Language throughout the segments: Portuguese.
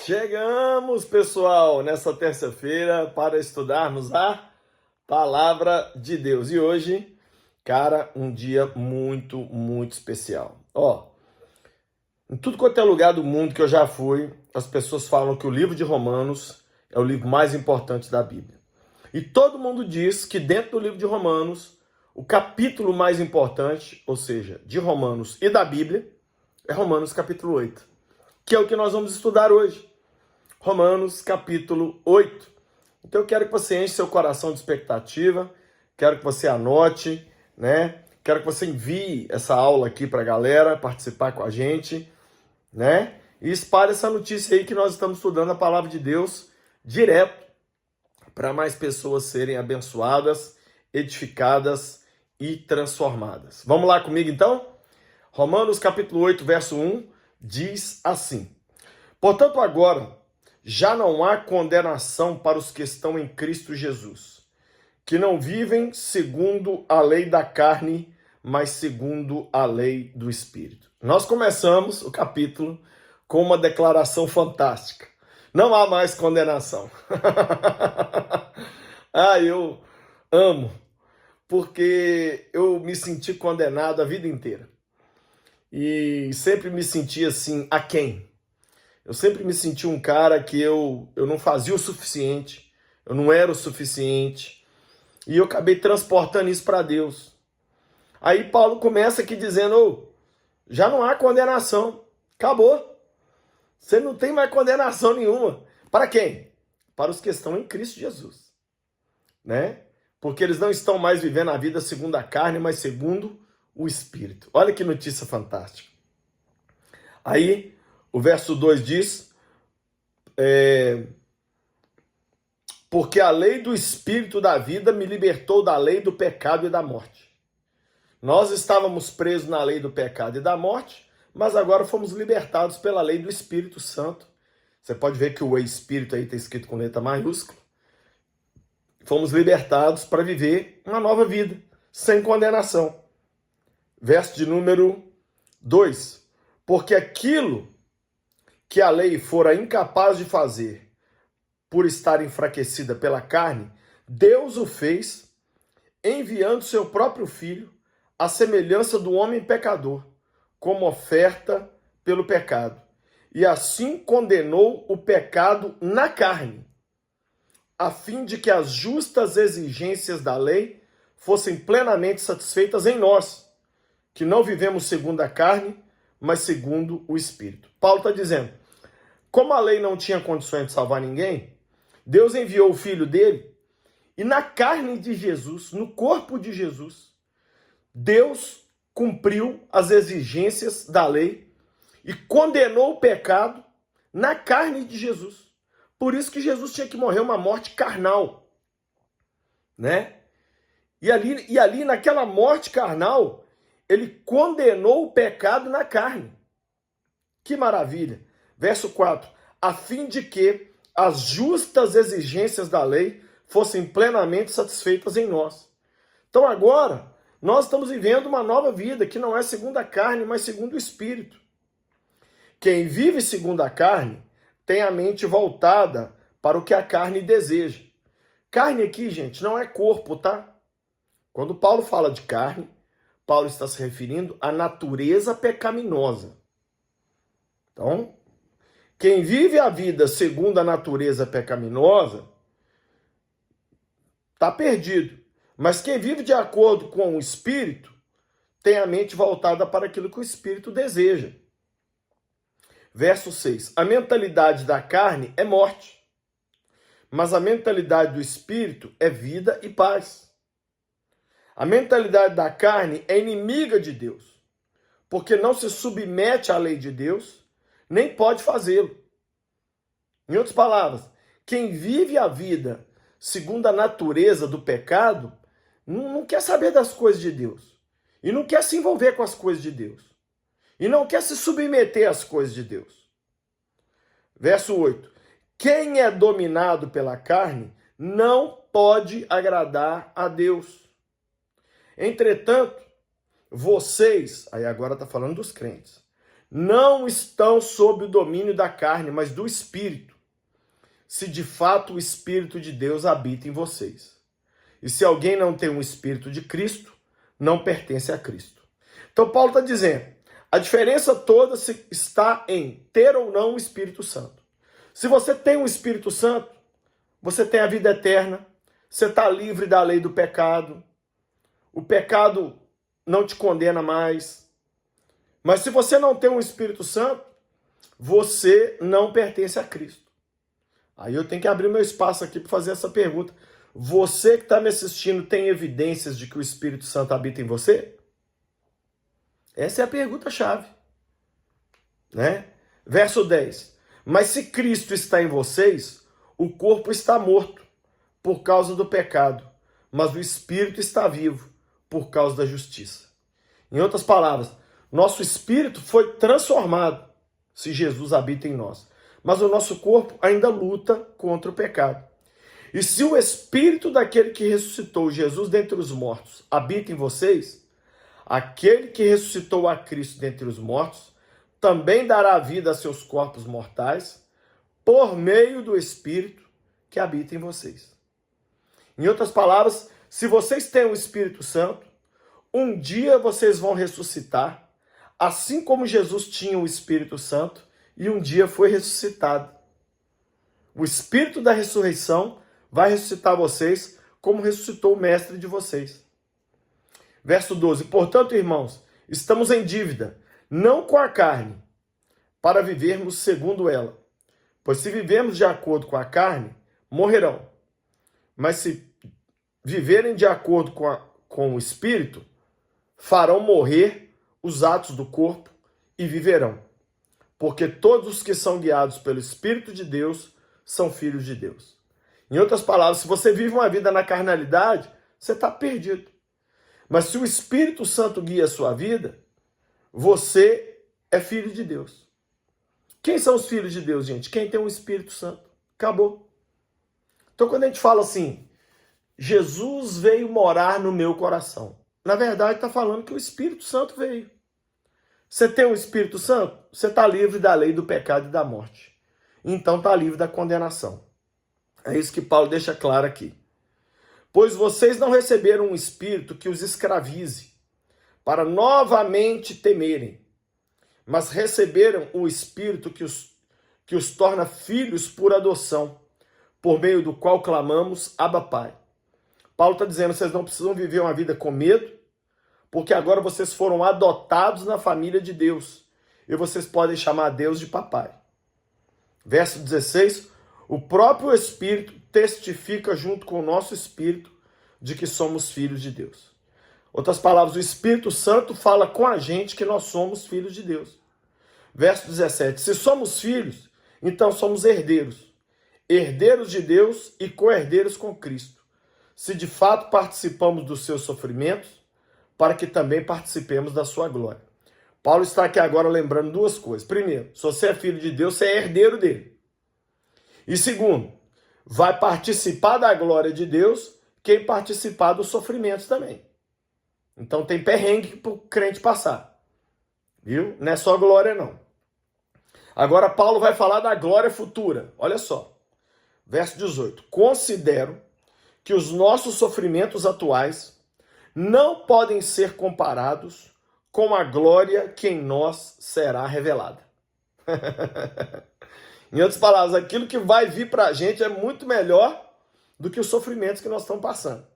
Chegamos, pessoal, nessa terça-feira para estudarmos a Palavra de Deus. E hoje, cara, um dia muito especial. Em tudo quanto é lugar do mundo que eu já fui, as pessoas falam que o livro de Romanos é o livro mais importante da Bíblia. E todo mundo diz que dentro do livro de Romanos, o capítulo mais importante, ou seja, de Romanos e da Bíblia, é Romanos capítulo 8, que é o que nós vamos estudar hoje. Romanos capítulo 8. Então eu quero que você enche seu coração de expectativa, quero que você anote, né? Quero que você envie essa aula aqui para a galera participar com a gente, né? E espalhe essa notícia aí que nós estamos estudando a palavra de Deus direto para mais pessoas serem abençoadas, edificadas e transformadas. Vamos lá comigo então? Romanos capítulo 8, verso 1 diz assim: Portanto, agora já não há condenação para os que estão em Cristo Jesus, que não vivem segundo a lei da carne, mas segundo a lei do Espírito. Nós começamos o capítulo com uma declaração fantástica. Não há mais condenação. Eu amo, porque eu me senti condenado a vida inteira. E sempre me senti assim, aquém. Eu sempre me senti um cara que eu não fazia o suficiente, eu não era o suficiente, e eu acabei transportando isso para Deus. Aí Paulo começa aqui dizendo, já não há condenação, acabou. Você não tem mais condenação nenhuma. Para quem? Para os que estão em Cristo Jesus, né? Porque eles não estão mais vivendo a vida segundo a carne, mas segundo o Espírito. Olha que notícia fantástica. Aí o verso 2 diz, porque a lei do Espírito da vida me libertou da lei do pecado e da morte. Nós estávamos presos na lei do pecado e da morte, mas agora fomos libertados pela lei do Espírito Santo. Você pode ver que o Espírito aí está escrito com letra maiúscula. Fomos libertados para viver uma nova vida, sem condenação. Verso de número 2. Porque aquilo que a lei fora incapaz de fazer por estar enfraquecida pela carne, Deus o fez, enviando seu próprio Filho, à semelhança do homem pecador, como oferta pelo pecado. E assim condenou o pecado na carne, a fim de que as justas exigências da lei fossem plenamente satisfeitas em nós, que não vivemos segundo a carne, mas segundo o Espírito. Paulo está dizendo, como a lei não tinha condições de salvar ninguém, Deus enviou o Filho dele, e na carne de Jesus, no corpo de Jesus, Deus cumpriu as exigências da lei e condenou o pecado na carne de Jesus. Por isso que Jesus tinha que morrer uma morte carnal, né? E ali naquela morte carnal, ele condenou o pecado na carne. Que maravilha! Verso 4. A fim de que as justas exigências da lei fossem plenamente satisfeitas em nós. Então agora, nós estamos vivendo uma nova vida, que não é segundo a carne, mas segundo o Espírito. Quem vive segundo a carne tem a mente voltada para o que a carne deseja. Carne aqui, gente, não é corpo, tá? Quando Paulo fala de carne, Paulo está se referindo à natureza pecaminosa. Então, quem vive a vida segundo a natureza pecaminosa está perdido. Mas quem vive de acordo com o Espírito tem a mente voltada para aquilo que o Espírito deseja. Verso 6. A mentalidade da carne é morte, mas a mentalidade do Espírito é vida e paz. A mentalidade da carne é inimiga de Deus, porque não se submete à lei de Deus, nem pode fazê-lo. Em outras palavras, quem vive a vida segundo a natureza do pecado, não quer saber das coisas de Deus, e não quer se envolver com as coisas de Deus, e não quer se submeter às coisas de Deus. Verso 8. Quem é dominado pela carne não pode agradar a Deus. Entretanto, vocês, aí agora está falando dos crentes, não estão sob o domínio da carne, mas do Espírito, se de fato o Espírito de Deus habita em vocês. E se alguém não tem um Espírito de Cristo, não pertence a Cristo. Então Paulo está dizendo, a diferença toda está em ter ou não o Espírito Santo. Se você tem o Espírito Santo, você tem a vida eterna, você está livre da lei do pecado, o pecado não te condena mais. Mas se você não tem o Espírito Santo, você não pertence a Cristo. Aí eu tenho que abrir meu espaço aqui para fazer essa pergunta. Você que está me assistindo tem evidências de que o Espírito Santo habita em você? Essa é a pergunta-chave, né? Verso 10. Mas se Cristo está em vocês, o corpo está morto por causa do pecado, mas o Espírito está vivo por causa da justiça. Em outras palavras, nosso espírito foi transformado se Jesus habita em nós, mas o nosso corpo ainda luta contra o pecado. E se o Espírito daquele que ressuscitou Jesus dentre os mortos habita em vocês, aquele que ressuscitou a Cristo dentre os mortos também dará vida a seus corpos mortais por meio do Espírito que habita em vocês. Em outras palavras, se vocês têm o Espírito Santo, um dia vocês vão ressuscitar, assim como Jesus tinha o Espírito Santo e um dia foi ressuscitado. O Espírito da ressurreição vai ressuscitar vocês como ressuscitou o Mestre de vocês. Verso 12. Portanto, irmãos, estamos em dívida, não com a carne, para vivermos segundo ela. Pois se vivermos de acordo com a carne, morrerão. Mas se viverem de acordo com o Espírito, farão morrer os atos do corpo e viverão. Porque todos os que são guiados pelo Espírito de Deus são filhos de Deus. Em outras palavras, se você vive uma vida na carnalidade, você está perdido. Mas se o Espírito Santo guia a sua vida, você é filho de Deus. Quem são os filhos de Deus, gente? Quem tem o Espírito Santo. Acabou. Então, quando a gente fala assim, Jesus veio morar no meu coração, na verdade está falando que o Espírito Santo veio. Você tem o Espírito Santo? Você está livre da lei do pecado e da morte. Então está livre da condenação. É isso que Paulo deixa claro aqui. Pois vocês não receberam um espírito que os escravize, para novamente temerem, mas receberam o espírito que os torna filhos por adoção, por meio do qual clamamos, Abba Pai. Paulo está dizendo, vocês não precisam viver uma vida com medo, porque agora vocês foram adotados na família de Deus, e vocês podem chamar Deus de papai. Verso 16, o próprio Espírito testifica junto com o nosso espírito de que somos filhos de Deus. Outras palavras, o Espírito Santo fala com a gente que nós somos filhos de Deus. Verso 17, se somos filhos, então somos herdeiros. Herdeiros de Deus e co-herdeiros com Cristo. Se de fato participamos dos seus sofrimentos, para que também participemos da sua glória. Paulo está aqui agora lembrando duas coisas. Primeiro, se você é filho de Deus, você é herdeiro dele. E segundo, vai participar da glória de Deus quem participar dos sofrimentos também. Então tem perrengue para o crente passar. Viu? Não é só glória, não. Agora Paulo vai falar da glória futura. Olha só. Verso 18. Considero que os nossos sofrimentos atuais não podem ser comparados com a glória que em nós será revelada. Em outras palavras, aquilo que vai vir para a gente é muito melhor do que os sofrimentos que nós estamos passando.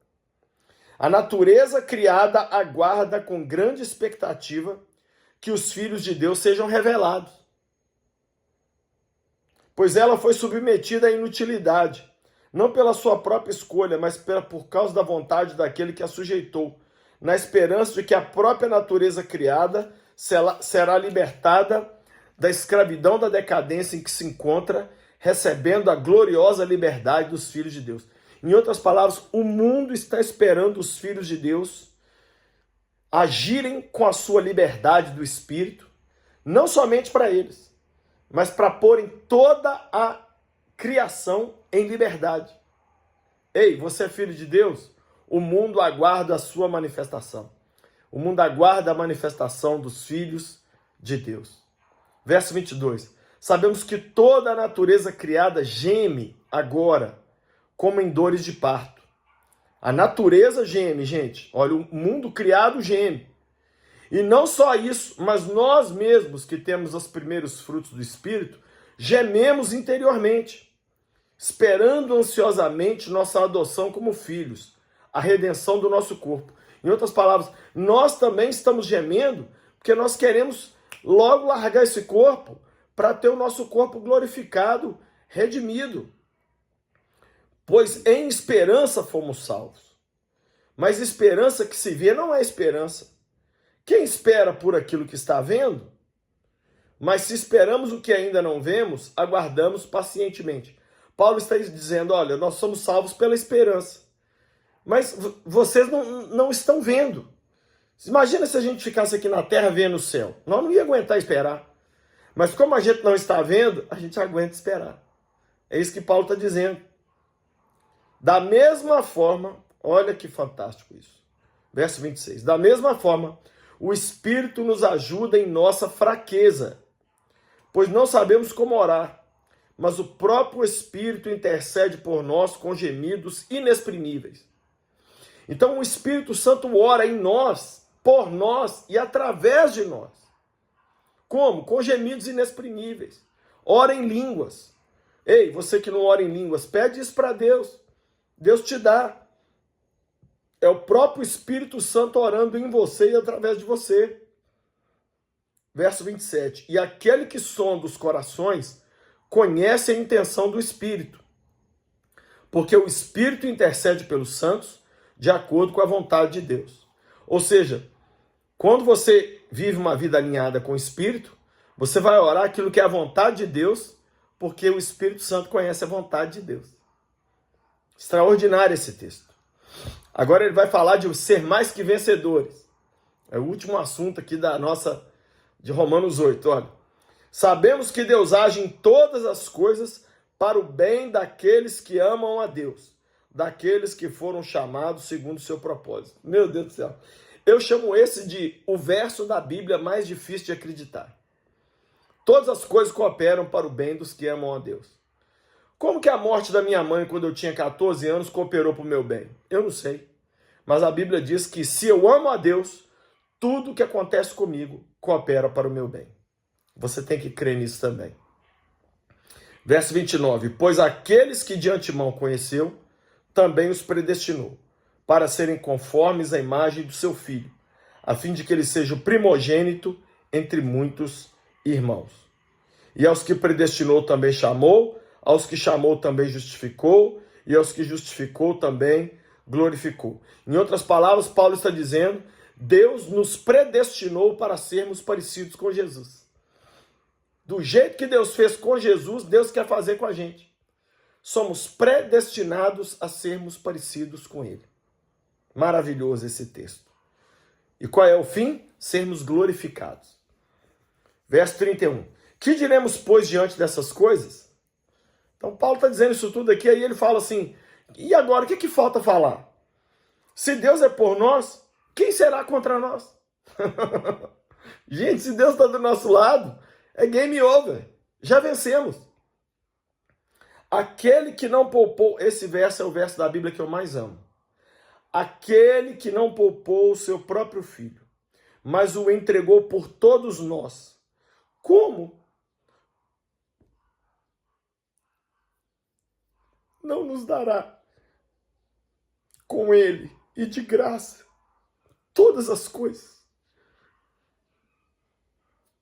A natureza criada aguarda com grande expectativa que os filhos de Deus sejam revelados. Pois ela foi submetida à inutilidade, não pela sua própria escolha, mas por causa da vontade daquele que a sujeitou, na esperança de que a própria natureza criada será libertada da escravidão da decadência em que se encontra, recebendo a gloriosa liberdade dos filhos de Deus. Em outras palavras, o mundo está esperando os filhos de Deus agirem com a sua liberdade do Espírito, não somente para eles, mas para porem toda a criação em liberdade. Ei, você é filho de Deus? O mundo aguarda a sua manifestação. O mundo aguarda a manifestação dos filhos de Deus. Verso 22. Sabemos que toda a natureza criada geme agora, como em dores de parto. A natureza geme, gente. Olha, o mundo criado geme. E não só isso, mas nós mesmos que temos os primeiros frutos do Espírito, gememos interiormente, esperando ansiosamente nossa adoção como filhos, a redenção do nosso corpo. Em outras palavras, nós também estamos gemendo porque nós queremos logo largar esse corpo para ter o nosso corpo glorificado, redimido. Pois em esperança fomos salvos. Mas esperança que se vê não é esperança. Quem espera por aquilo que está vendo? Mas se esperamos o que ainda não vemos, aguardamos pacientemente. Paulo está dizendo, olha, nós somos salvos pela esperança. Mas vocês não estão vendo. Imagina se a gente ficasse aqui na terra vendo o céu. Nós não ia aguentar esperar. Mas como a gente não está vendo, a gente aguenta esperar. É isso que Paulo está dizendo. Da mesma forma, olha que fantástico isso. Verso 26. Da mesma forma, o Espírito nos ajuda em nossa fraqueza, pois não sabemos como orar, mas o próprio Espírito intercede por nós com gemidos inexprimíveis. Então o Espírito Santo ora em nós, por nós e através de nós. Como? Com gemidos inexprimíveis. Ora em línguas. Ei, você que não ora em línguas, pede isso para Deus. Deus te dá. É o próprio Espírito Santo orando em você e através de você. Verso 27. E aquele que sonda os corações conhece a intenção do Espírito, porque o Espírito intercede pelos santos de acordo com a vontade de Deus. Ou seja, quando você vive uma vida alinhada com o Espírito, você vai orar aquilo que é a vontade de Deus, porque o Espírito Santo conhece a vontade de Deus. Extraordinário esse texto. Agora ele vai falar de ser mais que vencedores. É o último assunto aqui de Romanos 8, olha. Sabemos que Deus age em todas as coisas para o bem daqueles que amam a Deus, daqueles que foram chamados segundo o seu propósito. Meu Deus do céu. Eu chamo esse de o verso da Bíblia mais difícil de acreditar. Todas as coisas cooperam para o bem dos que amam a Deus. Como que a morte da minha mãe, quando eu tinha 14 anos, cooperou para o meu bem? Eu não sei. Mas a Bíblia diz que se eu amo a Deus, tudo que acontece comigo coopera para o meu bem. Você tem que crer nisso também. Verso 29. Pois aqueles que de antemão conheceu, também os predestinou, para serem conformes à imagem do seu Filho, a fim de que ele seja o primogênito entre muitos irmãos. E aos que predestinou também chamou, aos que chamou também justificou, e aos que justificou também glorificou. Em outras palavras, Paulo está dizendo, Deus nos predestinou para sermos parecidos com Jesus. Do jeito que Deus fez com Jesus, Deus quer fazer com a gente. Somos predestinados a sermos parecidos com Ele. Maravilhoso esse texto. E qual é o fim? Sermos glorificados. Verso 31. Que diremos, pois, diante dessas coisas? Então, Paulo está dizendo isso tudo aqui, aí ele fala assim, e agora, o que falta falar? Se Deus é por nós, quem será contra nós? Gente, se Deus está do nosso lado, é game over. Já vencemos. Aquele que não poupou, esse verso é o verso da Bíblia que eu mais amo. Aquele que não poupou o seu próprio filho, mas o entregou por todos nós. Como? Não nos dará com ele e de graça todas as coisas.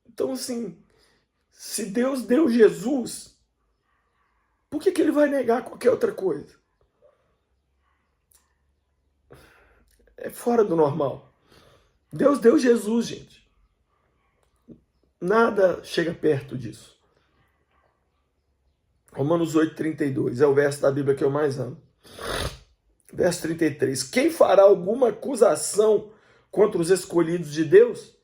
Então, assim, se Deus deu Jesus, por que ele vai negar qualquer outra coisa? É fora do normal. Deus deu Jesus, gente. Nada chega perto disso. Romanos 8:32 é o verso da Bíblia que eu mais amo. Verso 33. Quem fará alguma acusação contra os escolhidos de Deus?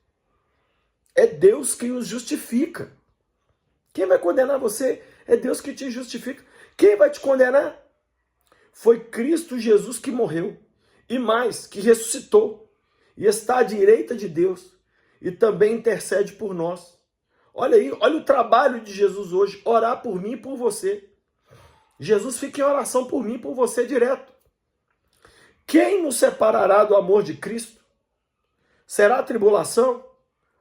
É Deus que os justifica. Quem vai condenar você? É Deus que te justifica. Quem vai te condenar? Foi Cristo Jesus que morreu. E mais, que ressuscitou. E está à direita de Deus. E também intercede por nós. Olha aí, olha o trabalho de Jesus hoje, orar por mim e por você. Jesus fica em oração por mim e por você direto. Quem nos separará do amor de Cristo? Será tribulação,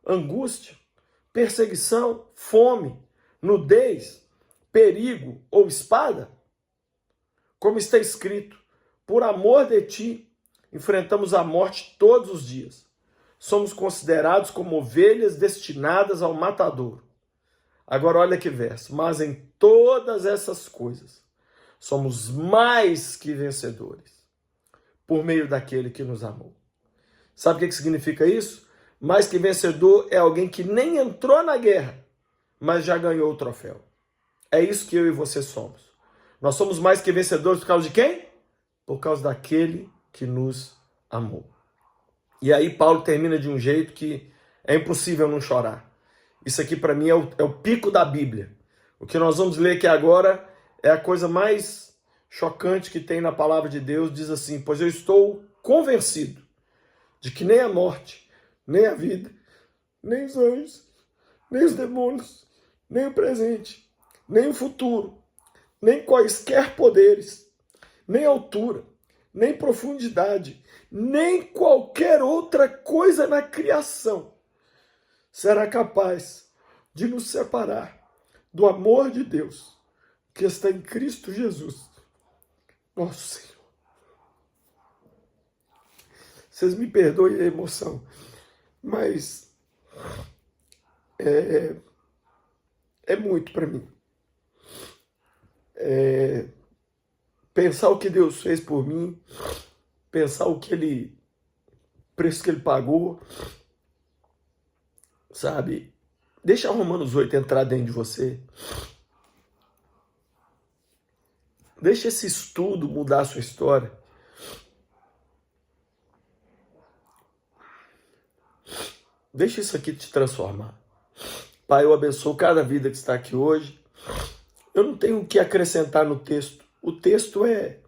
angústia, perseguição, fome, nudez, perigo ou espada? Como está escrito, por amor de ti, enfrentamos a morte todos os dias. Somos considerados como ovelhas destinadas ao matadouro. Agora olha que verso. Mas em todas essas coisas, somos mais que vencedores, por meio daquele que nos amou. Sabe o que significa isso? Mais que vencedor é alguém que nem entrou na guerra, mas já ganhou o troféu. É isso que eu e você somos. Nós somos mais que vencedores por causa de quem? Por causa daquele que nos amou. E aí Paulo termina de um jeito que é impossível não chorar. Isso aqui para mim é o pico da Bíblia. O que nós vamos ler aqui agora é a coisa mais chocante que tem na palavra de Deus. Diz assim: pois eu estou convencido de que nem a morte, nem a vida, nem os anjos, nem os demônios, nem o presente, nem o futuro, nem quaisquer poderes, nem altura, nem profundidade, nem qualquer outra coisa na criação será capaz de nos separar do amor de Deus que está em Cristo Jesus, nosso Senhor. Vocês me perdoem a emoção, mas é muito para mim. Pensar o que Deus fez por mim, pensar o preço que Ele pagou, sabe? Deixa Romanos 8 entrar dentro de você. Deixa esse estudo mudar a sua história. Deixa isso aqui te transformar. Pai, eu abençoo cada vida que está aqui hoje. Eu não tenho o que acrescentar no texto. O texto é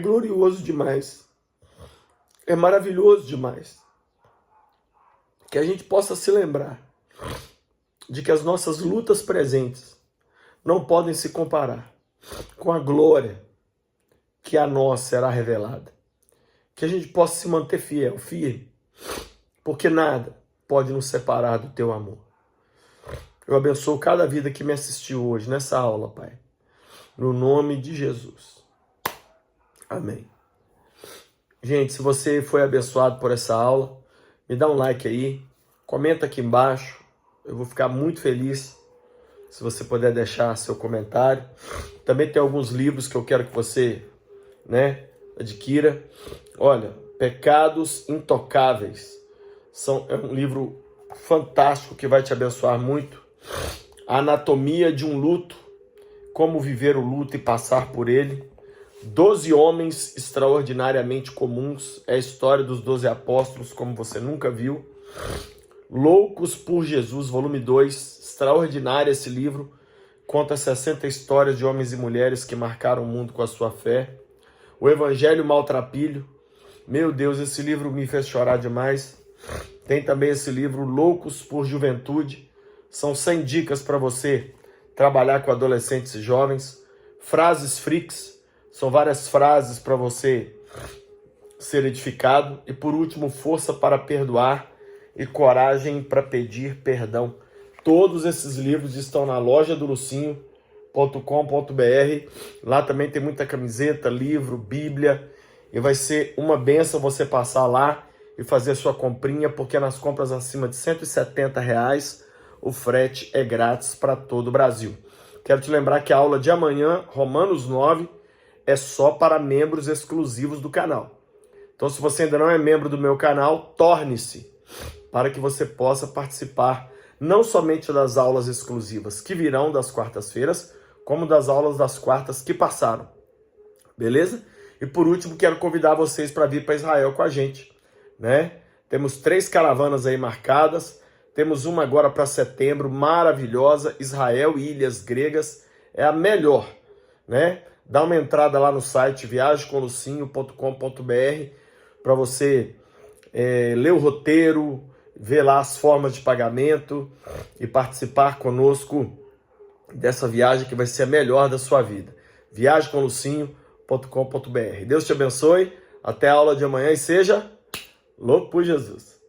glorioso demais. É maravilhoso demais. Que a gente possa se lembrar de que as nossas lutas presentes não podem se comparar com a glória que a nós será revelada. Que a gente possa se manter fiel, firme, porque nada pode nos separar do teu amor. Eu abençoo cada vida que me assistiu hoje nessa aula, Pai. No nome de Jesus. Amém. Gente, se você foi abençoado por essa aula, me dá um like aí, comenta aqui embaixo. Eu vou ficar muito feliz se você puder deixar seu comentário. Também tem alguns livros que eu quero que você, adquira. Olha, Pecados Intocáveis. É um livro fantástico que vai te abençoar muito. A Anatomia de um Luto. Como viver o luto e passar por ele. 12 homens extraordinariamente comuns. É a história dos 12 apóstolos como você nunca viu. Loucos por Jesus, volume 2. Extraordinário esse livro. Conta 60 histórias de homens e mulheres que marcaram o mundo com a sua fé. O Evangelho Maltrapilho. Meu Deus, esse livro me fez chorar demais. Tem também esse livro, Loucos por Juventude. São 100 dicas para você trabalhar com adolescentes e jovens. Frases freaks. São várias frases para você ser edificado. E por último, Força para Perdoar e Coragem para Pedir Perdão. Todos esses livros estão na loja do Lucinho.com.br. Lá também tem muita camiseta, livro, Bíblia. E vai ser uma bênção você passar lá e fazer a sua comprinha, porque nas compras acima de R$170, o frete é grátis para todo o Brasil. Quero te lembrar que a aula de amanhã, Romanos 9, é só para membros exclusivos do canal. Então, se você ainda não é membro do meu canal, torne-se, para que você possa participar não somente das aulas exclusivas que virão das quartas-feiras, como das aulas das quartas que passaram. Beleza? E por último, quero convidar vocês para vir para Israel com a gente. Temos 3 caravanas aí marcadas. Temos uma agora para setembro, maravilhosa. Israel e Ilhas Gregas é a melhor. Dá uma entrada lá no site viagemcomlucinho.com.br para você ler o roteiro, ver lá as formas de pagamento e participar conosco dessa viagem que vai ser a melhor da sua vida. viagemcomlucinho.com.br. Deus te abençoe, até a aula de amanhã e seja louco por Jesus.